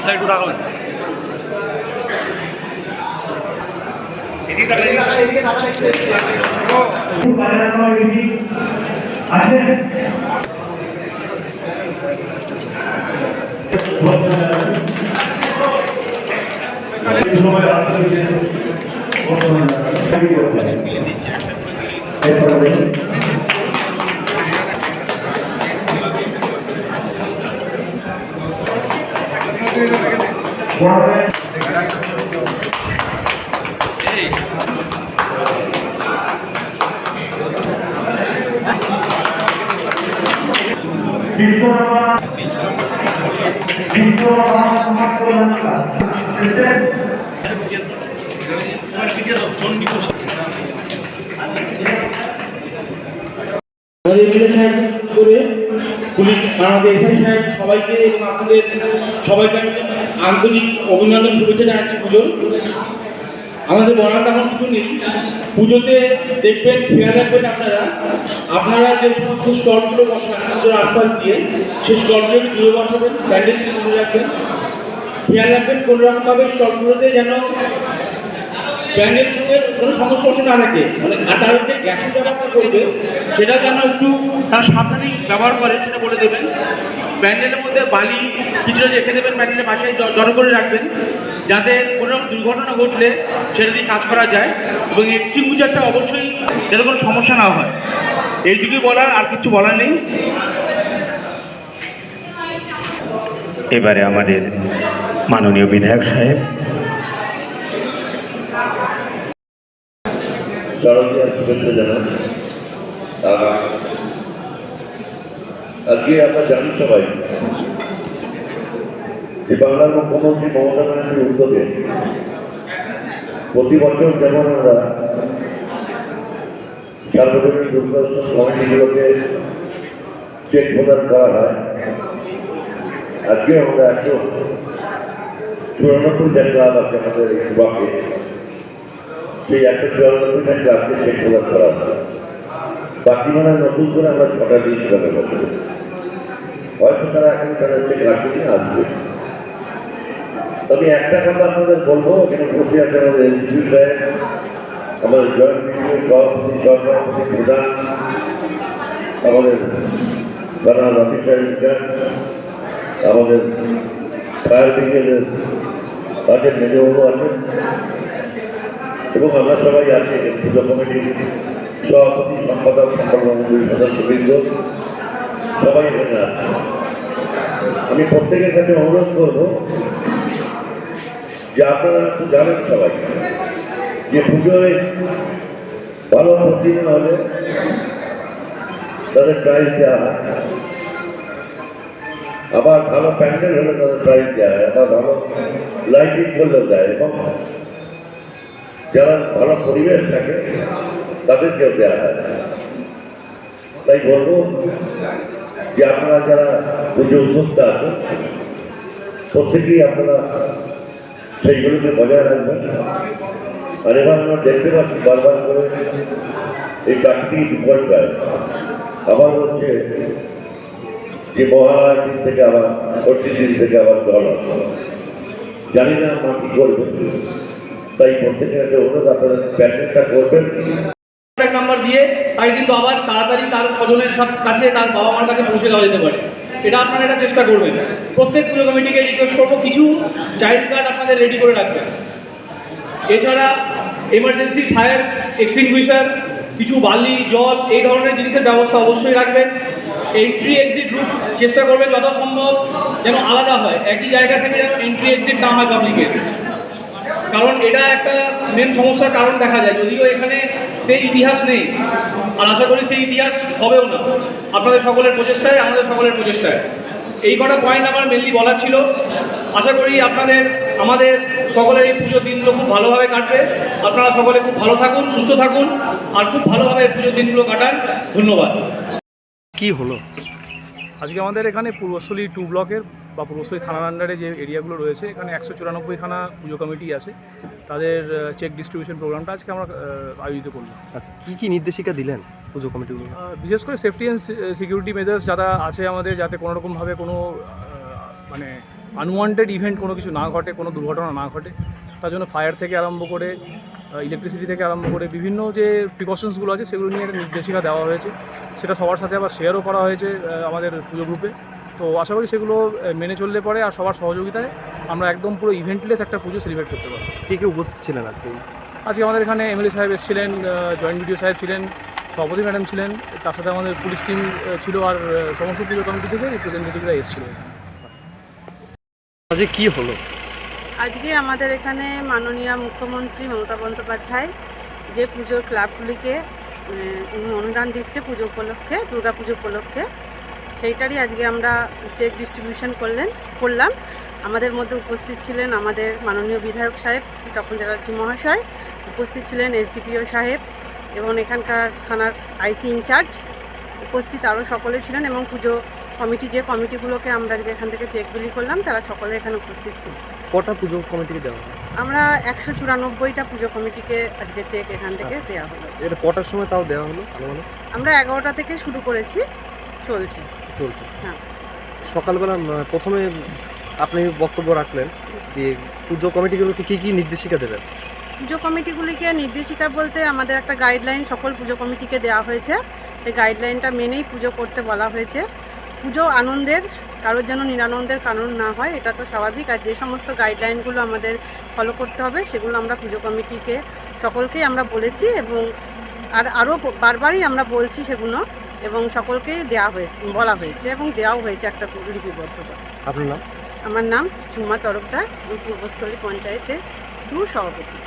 Side উঠা হবে এদিকে পুলিশ আমাদের এসআই সাহেব সবাইকে এবং আপনাদের সবাইকে আন্তরিক অভিনন্দন শুভেচ্ছা জানাচ্ছি। পুজোর আমাদের বলার তেমন কিছু নেই। পুজোতে দেখবেন, খেয়াল রাখবেন আপনারা যে সমস্ত স্টলগুলো বসান পুজোর আশপাশ দিয়ে, সেই স্টলগুলো দূরে বসাবেন, প্যান্ডেল দূরে রাখবেন। খেয়াল রাখবেন কোনো রকমভাবে স্টলগুলোতে যেন প্যান্ডেল সঙ্গে কোনো সংস্পর্শ না থাকে, মানে তার যে গ্যাসের ব্যবহারটা করবে সেটা যেন একটু তার সাবধানে ব্যবহার করে সেটা বলে দেবেন। প্যান্ডেলের মধ্যে বালি কিছুটা রেখে দেবেন, প্যান্ডেলের পাশে জড়ো করে রাখবেন, যাতে কোনো রকম দুর্ঘটনা ঘটলে সেটা দিয়ে কাজ করা যায়। এবং এক্সটিংগুইশারটা অবশ্যই যাতে কোনো সমস্যা না হয়, এইটুকুই বলার, আর কিছু বলার নেই। এবারে আমাদের মাননীয় বিধায়ক সাহেব চরণীয় শুভেচ্ছা জানান। আজকে আমরা জানি সবাই যে বাংলার মুখ্যমন্ত্রী মমতা ব্যানার্জির উদ্যোগে প্রতি বছর যেমন আমরা সার্বজনীন দুর্দর্শন কমিটিগুলোকে চেক প্রদান করা হয়, আজকে আমরা 194টা ক্লাব আছে আমাদের এই সুবাকে, সেই 194টা ক্লাবকে চেক প্রদান করা হয়। বাকি মানে নতুন করে আমরা 6টা দিন যাবে, হয়তো তারা এখন তাদের চেক রাখতে আসবে। তবে একটা কথা আপনাদের বলবো, এখানে বসে আছে আমাদের এনজিও সাহেব, আমাদের জয়েন্ট মিটিং সভাপতি, সহসভাপতি, প্রধান, আমাদের থানার অফিসার ইনচার্জ, আমাদের ফায়ার ব্রিগেডের কাজের মেজবাবু আছেন, এবং আমরা সবাই আছি পুজো কমিটির সভাপতি, সম্পাদক, সম্পাদক মন্ডলীর সদস্যবৃন্দ সবাই এখানে আছে। আমি প্রত্যেকের কাছে অনুরোধ করবো যে আপনারা একটু জানেন সবাই যে পুজোয় ভালো প্রতিদিন হলে তাদের প্রাইজ দেওয়া হয়, আবার ভালো প্যান্ডেল হলে তাদের প্রাইজ দেওয়া হয়, আবার ভালো লাইটিং করলেও দেয়, এবং যারা ভালো পরিবেশ থাকে তাদেরকেও দেওয়া হয়। তাই বলবো যে আপনারা যারা পুজো উদ্যোক্তা আছেন প্রত্যেকেই আপনারা সেইগুলোকে বজায় রাখবেন। আর এবার আমরা দেখতে পাচ্ছি বারবার করে এই প্রাকৃতিক বিপর্যয় আবার হচ্ছে যে মহালয়ার দিন থেকে আবার 25 দিন থেকে আবার জল আসে, জানি না আমরা কি করবেন। তাই প্রত্যেকের একটা অনুরোধ, আপনারা প্যান্ডেলটা করবেন নাম্বার দিয়ে তাই কিন্তু আবার তাড়াতাড়ি তার স্বজনের কাছে, তার বাবা মার কাছে পৌঁছে দেওয়া যেতে পারে। এটা আপনারা এটা চেষ্টা করবেন। প্রত্যেক পুজো কমিটিকে রিকোয়েস্ট করবো কিছু চাইল্ড কার্ড আপনাদের রেডি করে রাখবেন। এছাড়া এমার্জেন্সি ফায়ার এক্সটিংগুইশার, কিছু বালি, জল, এই ধরনের জিনিসের ব্যবস্থা অবশ্যই রাখবেন। এন্ট্রি এক্সিট রুট চেষ্টা করবেন যথাসম্ভব যেন আলাদা হয়, একই জায়গা থেকে যেন এন্ট্রি এক্সিট না হয় পাবলিকের, কারণ এটা একটা মেন সমস্যার কারণ দেখা যায়। যদিও এখানে সেই ইতিহাস নেই, আর আশা করি সেই ইতিহাস হবেও না আপনাদের সকলের প্রচেষ্টায়, আমাদের সকলের প্রচেষ্টায়। এই কটা পয়েন্ট আমার মেনলি বলার ছিল। আশা করি আমাদের সকলের এই পুজোর দিনগুলো খুব ভালোভাবে কাটবে। আপনারা সকলে খুব ভালো থাকুন, সুস্থ থাকুন, আর খুব ভালোভাবে পুজোর দিনগুলো কাটান। ধন্যবাদ। কি হলো? আজকে আমাদের এখানে পূর্বস্থলী 2 ব্লকের বা পূর্বস্থলী থানার আন্ডারে যে এরিয়াগুলো রয়েছে, এখানে 194খানা পুজো কমিটি আছে, তাদের চেক ডিস্ট্রিবিউশন প্রোগ্রামটা আজকে আমরা আয়োজিত করলাম। আচ্ছা, কি নির্দেশিকা দিলেন পুজো কমিটিগুলো? বিশেষ করে সেফটি অ্যান্ড সিকিউরিটি মেজার্স যারা আছে আমাদের, যাতে কোনোরকমভাবে কোনো মানে আনওয়ান্টেড ইভেন্ট কোনো কিছু না ঘটে, কোনো দুর্ঘটনা না ঘটে, তার জন্য ফায়ার থেকে আরম্ভ করে ইলেকট্রিসিটি থেকে আরম্ভ করে বিভিন্ন যে প্রিকশনসগুলো আছে সেগুলো নিয়ে একটা নির্দেশিকা দেওয়া হয়েছে। সেটা সবার সাথে আবার শেয়ারও করা হয়েছে আমাদের পুজো গ্রুপে। তো আশা করি সেগুলো মেনে চললে পরে আর সবার সহযোগিতায় আমরা একদম পুরো ইভেন্টলেস একটা পুজো সেলিব্রেট করতে পারবো। কে উপস্থিত ছিলেন আজকে? আজকে আমাদের এখানে এমএলএ সাহেব এসেছিলেন, জয়েন্ট বিডিও সাহেব ছিলেন, সভাপতি ম্যাডাম ছিলেন, তার সাথে আমাদের পুলিশ টিম ছিল, আর সমস্ত পুজো কমিটি থেকে রিপ্রেজেন্টেটিভরা এসেছিলেন। আজকে কি হলো? আজকে আমাদের এখানে মাননীয় মুখ্যমন্ত্রী মমতা বন্দ্যোপাধ্যায় যে পুজোর ক্লাবগুলিকে উনি অনুদান দিচ্ছে পুজো উপলক্ষে, দুর্গা পুজো উপলক্ষে, সেইটারই আজকে আমরা চেক ডিস্ট্রিবিউশন করলাম। আমাদের মধ্যে উপস্থিত ছিলেন আমাদের মাননীয় বিধায়ক সাহেব শ্রী তপন চ্যাটার্জি মহাশয়, উপস্থিত ছিলেন এসডিপিও সাহেব এবং এখানকার থানার আইসি ইনচার্জ, উপস্থিত আরও সকলে ছিলেন, এবং পুজো কমিটি যে কমিটিগুলোকে আমরা আজকে এখান থেকে চেক বিলি করলাম তারা সকলে এখানে উপস্থিত ছিল। কটা পুজো কমিটিকে দেওয়া হলো? আমরা 194টা পুজো কমিটিকে আজকে চেক এখান থেকে দেওয়া হলো। এটা কটার সময় তাও দেওয়া হলো? আনুমানিক আমরা 11টা থেকে শুরু করেছি, চলছে। হ্যাঁ, সকালবেলা প্রথমে আপনি বক্তব্য রাখলেন, দিয়ে পুজো কমিটিগুলোকে কী নির্দেশিকা দেবেন? পুজো কমিটিগুলিকে নির্দেশিকা বলতে আমাদের একটা গাইডলাইন সকল পুজো কমিটিকে দেওয়া হয়েছে। সেই গাইডলাইনটা মেনেই পুজো করতে বলা হয়েছে। পুজো আনন্দের, কারোর যেন নিরানন্দের কারণ না হয়, এটা তো স্বাভাবিক। আর যে সমস্ত গাইডলাইনগুলো আমাদের ফলো করতে হবে সেগুলো আমরা পুজো কমিটিকে সকলকেই আমরা বলেছি, এবং আরও বারবারই আমরা বলছি সেগুলো, এবং সকলকেই বলা হয়েছে এবং দেওয়াও হয়েছে একটা লিপিবদ্ধ করে। আপনার নাম? আমার নাম ঝুমা তরফদার, পূর্বস্থলী পঞ্চায়েতের 2 সভাপতি।